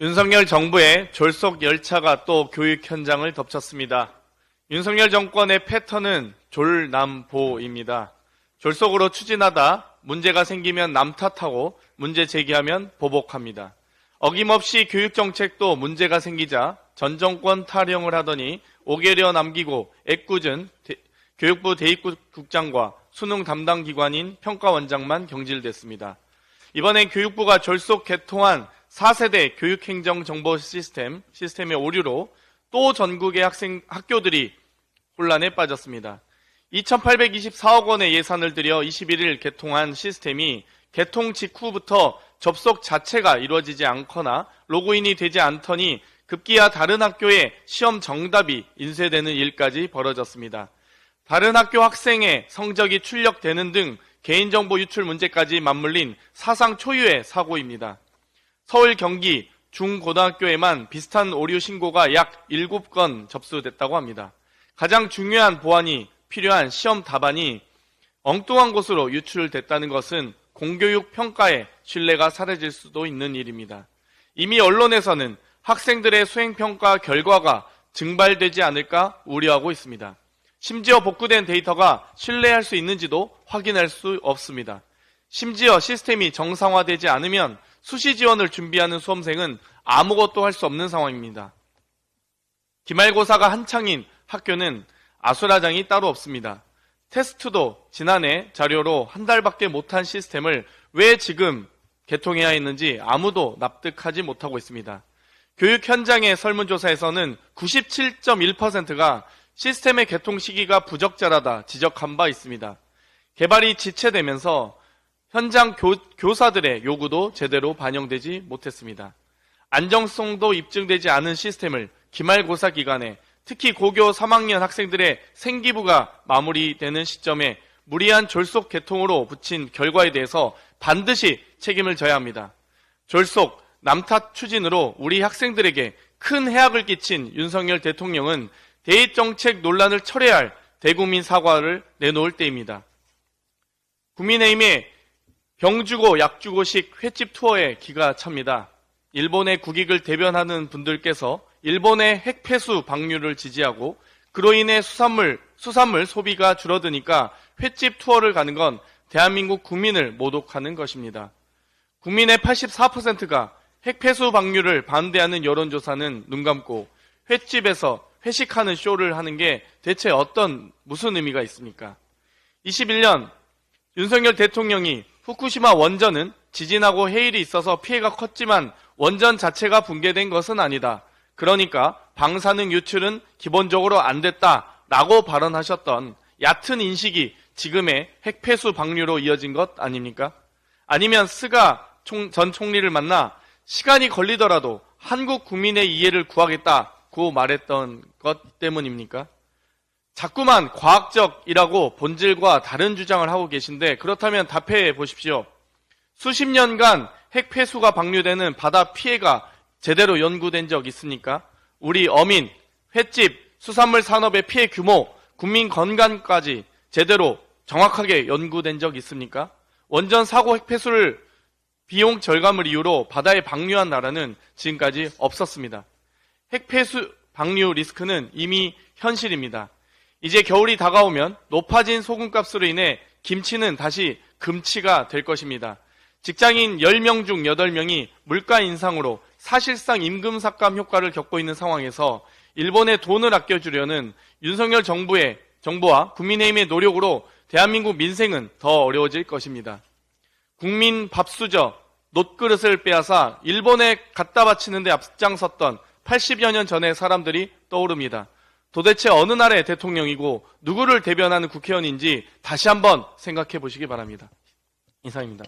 윤석열 정부의 졸속 열차가 또 교육 현장을 덮쳤습니다. 윤석열 정권의 패턴은 졸남보입니다. 졸속으로 추진하다 문제가 생기면 남 탓하고 문제 제기하면 보복합니다. 어김없이 교육정책도 문제가 생기자 전 정권 타령을 하더니 5개월 남기고 애꿎은 교육부 대입국장과 수능 담당 기관인 평가원장만 경질됐습니다. 이번엔 교육부가 졸속 개통한 4세대 교육행정정보 시스템의 오류로 또 전국의 학교들이 혼란에 빠졌습니다. 2,824억 원의 예산을 들여 21일 개통한 시스템이 개통 직후부터 접속 자체가 이루어지지 않거나 로그인이 되지 않더니 급기야 다른 학교에 시험 정답이 인쇄되는 일까지 벌어졌습니다. 다른 학교 학생의 성적이 출력되는 등 개인정보 유출 문제까지 맞물린 사상 초유의 사고입니다. 서울, 경기, 중고등학교에만 비슷한 오류 신고가 약 7건 접수됐다고 합니다. 가장 중요한 보완이 필요한 시험 답안이 엉뚱한 곳으로 유출됐다는 것은 공교육 평가에 신뢰가 사라질 수도 있는 일입니다. 이미 언론에서는 학생들의 수행평가 결과가 증발되지 않을까 우려하고 있습니다. 심지어 복구된 데이터가 신뢰할 수 있는지도 확인할 수 없습니다. 심지어 시스템이 정상화되지 않으면 수시 지원을 준비하는 수험생은 아무것도 할 수 없는 상황입니다. 기말고사가 한창인 학교는 아수라장이 따로 없습니다. 테스트도 지난해 자료로 한 달밖에 못한 시스템을 왜 지금 개통해야 했는지 아무도 납득하지 못하고 있습니다. 교육 현장의 설문조사에서는 97.1%가 시스템의 개통 시기가 부적절하다 지적한 바 있습니다. 개발이 지체되면서 현장 교사들의 요구도 제대로 반영되지 못했습니다. 안정성도 입증되지 않은 시스템을 기말고사 기간에 특히 고교 3학년 학생들의 생기부가 마무리되는 시점에 무리한 졸속 개통으로 붙인 결과에 대해서 반드시 책임을 져야 합니다. 졸속, 남탓 추진으로 우리 학생들에게 큰 해악을 끼친 윤석열 대통령은 대입정책 논란을 철회할 대국민 사과를 내놓을 때입니다. 국민의힘의 병 주고 약 주고식 횟집 투어에 기가 찹니다. 일본의 국익을 대변하는 분들께서 일본의 핵폐수 방류를 지지하고 그로 인해 수산물 소비가 줄어드니까 횟집 투어를 가는 건 대한민국 국민을 모독하는 것입니다. 국민의 84%가 핵폐수 방류를 반대하는 여론조사는 눈 감고 횟집에서 회식하는 쇼를 하는 게 대체 무슨 의미가 있습니까? 21년 윤석열 대통령이 후쿠시마 원전은 지진하고 해일이 있어서 피해가 컸지만 원전 자체가 붕괴된 것은 아니다. 그러니까 방사능 유출은 기본적으로 안 됐다라고 발언하셨던 얕은 인식이 지금의 핵폐수 방류로 이어진 것 아닙니까? 아니면 스가 전 총리를 만나 시간이 걸리더라도 한국 국민의 이해를 구하겠다고 말했던 것 때문입니까? 자꾸만 과학적이라고 본질과 다른 주장을 하고 계신데 그렇다면 답해 보십시오. 수십 년간 핵폐수가 방류되는 바다 피해가 제대로 연구된 적 있습니까? 우리 어민, 횟집, 수산물 산업의 피해 규모, 국민 건강까지 제대로 정확하게 연구된 적 있습니까? 원전 사고 핵폐수를 비용 절감을 이유로 바다에 방류한 나라는 지금까지 없었습니다. 핵폐수 방류 리스크는 이미 현실입니다. 이제 겨울이 다가오면 높아진 소금값으로 인해 김치는 다시 금치가 될 것입니다. 직장인 10명 중 8명이 물가 인상으로 사실상 임금 삭감 효과를 겪고 있는 상황에서 일본에 돈을 아껴주려는 윤석열 정부와 국민의힘의 노력으로 대한민국 민생은 더 어려워질 것입니다. 국민 밥수저, 놋그릇을 빼앗아 일본에 갖다 바치는 데 앞장섰던 80여 년 전의 사람들이 떠오릅니다. 도대체 어느 나라의 대통령이고 누구를 대변하는 국회의원인지 다시 한번 생각해 보시기 바랍니다. 이상입니다.